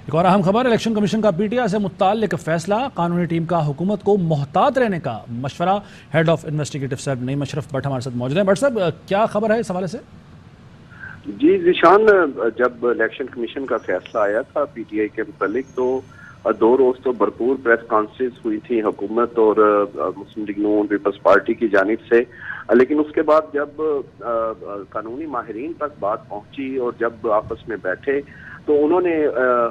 ایک اور اہم خبر، الیکشن کمیشن کا پی ٹی آئی سے متعلق فیصلہ، قانونی ٹیم کا حکومت کو محتاط رہنے کا مشورہ۔ Head of investigative cell Naeem Ashraf Butt ہمارے ساتھ موجود ہیں۔ بٹ صاحب، کیا خبر ہے اس حوالے سے؟ جی ذیشان، جب الیکشن کمیشن کا فیصلہ آیا تھا پی ٹی آئی کے متعلق تو 2 روز تو بھرپور پریس کانفرنس ہوئی تھی حکومت اور مسلم لیگ نون پیپلز پارٹی کی جانب سے، لیکن اس کے بعد جب قانونی ماہرین تک بات پہنچی اور جب آپس میں بیٹھے تو انہوں نے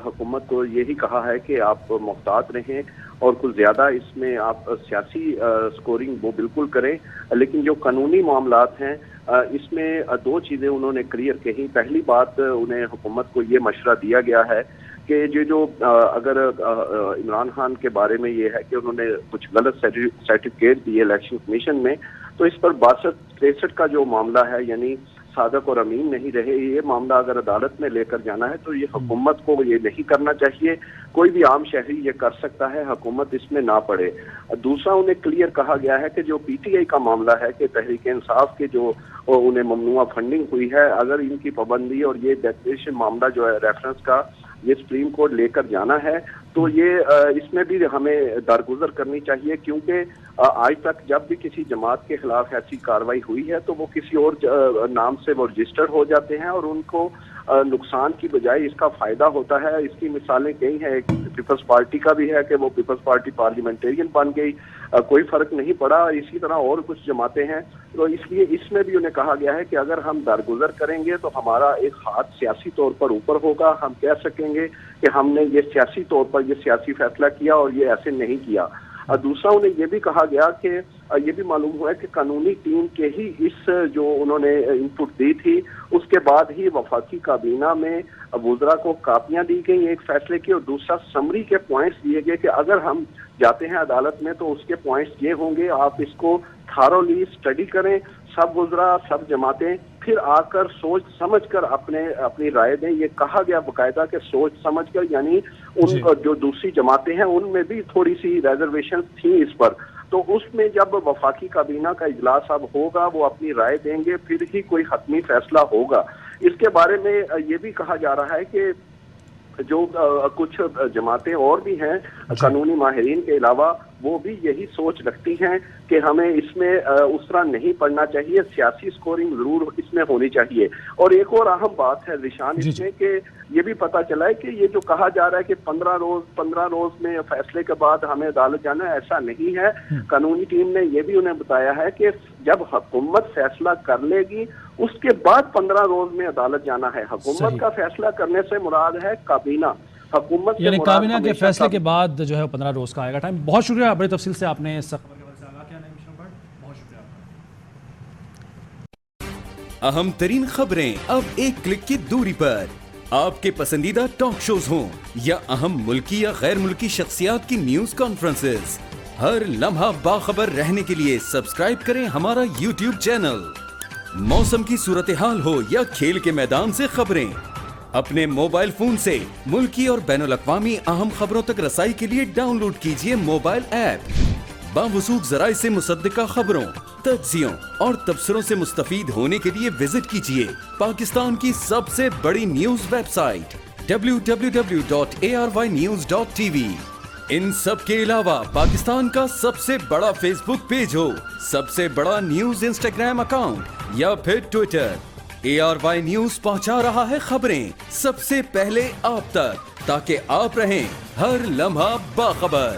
حکومت کو یہی کہا ہے کہ آپ محتاط رہیں اور کچھ زیادہ اس میں آپ سیاسی سکورنگ وہ بالکل کریں، لیکن جو قانونی معاملات ہیں اس میں 2 چیزیں انہوں نے کلیئر کہی۔ پہلی بات، انہیں حکومت کو یہ مشورہ دیا گیا ہے کہ یہ جو اگر عمران خان کے بارے میں یہ ہے کہ انہوں نے کچھ غلط سرٹیفکیٹ دیے الیکشن کمیشن میں، تو اس پر 62-63 کا جو معاملہ ہے، یعنی صادق اور امین نہیں رہے، یہ معاملہ اگر عدالت میں لے کر جانا ہے تو یہ حکومت کو یہ نہیں کرنا چاہیے۔ کوئی بھی عام شہری یہ کر سکتا ہے، حکومت اس میں نہ پڑے۔ دوسرا، انہیں کلیئر کہا گیا ہے کہ جو پی ٹی آئی کا معاملہ ہے کہ تحریک انصاف کے جو انہیں ممنوعہ فنڈنگ ہوئی ہے، اگر ان کی پابندی اور یہ ڈیکلیریشن معاملہ جو ہے ریفرنس کا یہ سپریم کورٹ لے کر جانا ہے تو یہ اس میں بھی ہمیں درگزر کرنی چاہیے، کیونکہ آج تک جب بھی کسی جماعت کے خلاف ایسی کارروائی ہوئی ہے تو وہ کسی اور نام سے وہ رجسٹرڈ ہو جاتے ہیں اور ان کو نقصان کی بجائے اس کا فائدہ ہوتا ہے۔ اس کی مثالیں کئی ہیں، ایک پیپلز پارٹی کا بھی ہے کہ وہ پیپلز پارٹی پارلیمنٹیرین بن گئی، کوئی فرق نہیں پڑا۔ اسی طرح اور کچھ جماعتیں ہیں، تو اس لیے اس میں بھی انہیں کہا گیا ہے کہ اگر ہم درگزر کریں گے تو ہمارا ایک ہاتھ سیاسی طور پر اوپر ہوگا، ہم کہہ سکیں گے کہ ہم نے یہ سیاسی طور پر یہ سیاسی فیصلہ کیا اور یہ ایسے نہیں کیا۔ دوسرا، انہیں یہ بھی کہا گیا کہ یہ بھی معلوم ہوا ہے کہ قانونی ٹیم کے ہی اس جو انہوں نے انپٹ دی تھی اس کے بعد ہی وفاقی کابینہ میں وزراء کو کاپیاں دی گئی ایک فیصلے کی، اور دوسرا سمری کے پوائنٹس دیے گئے کہ اگر ہم جاتے ہیں عدالت میں تو اس کے پوائنٹس یہ ہوں گے، آپ اس کو تھارولی اسٹڈی کریں، سب وزراء سب جماعتیں، پھر آ کر سوچ سمجھ کر اپنی رائے دیں۔ یہ کہا گیا باقاعدہ کہ سوچ سمجھ کر، یعنی ان جو دوسری جماعتیں ہیں ان میں بھی تھوڑی سی ریزرویشن تھیں اس پر، تو اس میں جب وفاقی کابینہ کا اجلاس اب ہوگا وہ اپنی رائے دیں گے، پھر ہی کوئی حتمی فیصلہ ہوگا۔ اس کے بارے میں یہ بھی کہا جا رہا ہے کہ جو کچھ جماعتیں اور بھی ہیں قانونی ماہرین کے علاوہ، وہ بھی یہی سوچ رکھتی ہیں کہ ہمیں اس میں اس طرح نہیں پڑنا چاہیے، سیاسی سکورنگ ضرور اس میں ہونی چاہیے۔ اور ایک اور اہم بات ہے ذیشان اس میں کہ یہ بھی پتہ چلا ہے کہ یہ جو کہا جا رہا ہے کہ 15 روز میں فیصلے کے بعد ہمیں عدالت جانا ہے، ایسا نہیں ہے۔ قانونی ٹیم نے یہ بھی انہیں بتایا ہے کہ جب حکومت فیصلہ کر لے گی اس کے بعد 15 روز میں عدالت جانا ہے۔ حکومت کا فیصلہ کرنے سے مراد ہے کابینہ، حکومت یعنی کابینہ کے فیصلے کے بعد جو ہے 15 روز کا آئے گا ٹائم۔ بہت شکریہ، بڑی تفصیل سے آپ نے اس خبر کے بارے سے آگاہ کیا نعیم اشرف بٹ، بہت شکریہ آپ کا۔ اہم ترین خبریں اب ایک کلک کی دوری پر، آپ کے پسندیدہ ٹاک شوز ہوں یا اہم ملکی یا غیر ملکی شخصیات کی نیوز کانفرنسز، ہر لمحہ باخبر رہنے کے لیے سبسکرائب کریں ہمارا یوٹیوب چینل۔ موسم کی صورتحال ہو یا کھیل کے میدان سے خبریں، اپنے موبائل فون سے ملکی اور بین الاقوامی اہم خبروں تک رسائی کے لیے ڈاؤن لوڈ کیجئے موبائل ایپ۔ باوثوق ذرائع سے مصدقہ خبروں، تجزیوں اور تبصروں سے مستفید ہونے کے لیے وزٹ کیجئے پاکستان کی سب سے بڑی نیوز ویب سائٹ www.arYnews.tv۔ ان سب کے علاوہ پاکستان کا سب سے بڑا فیس بک پیج ہو، سب سے بڑا نیوز انسٹاگرام اکاؤنٹ یا پھر ٹویٹر، ARY نیوز پہنچا رہا ہے خبریں سب سے پہلے آپ تک، تاکہ آپ رہیں ہر لمحہ باخبر۔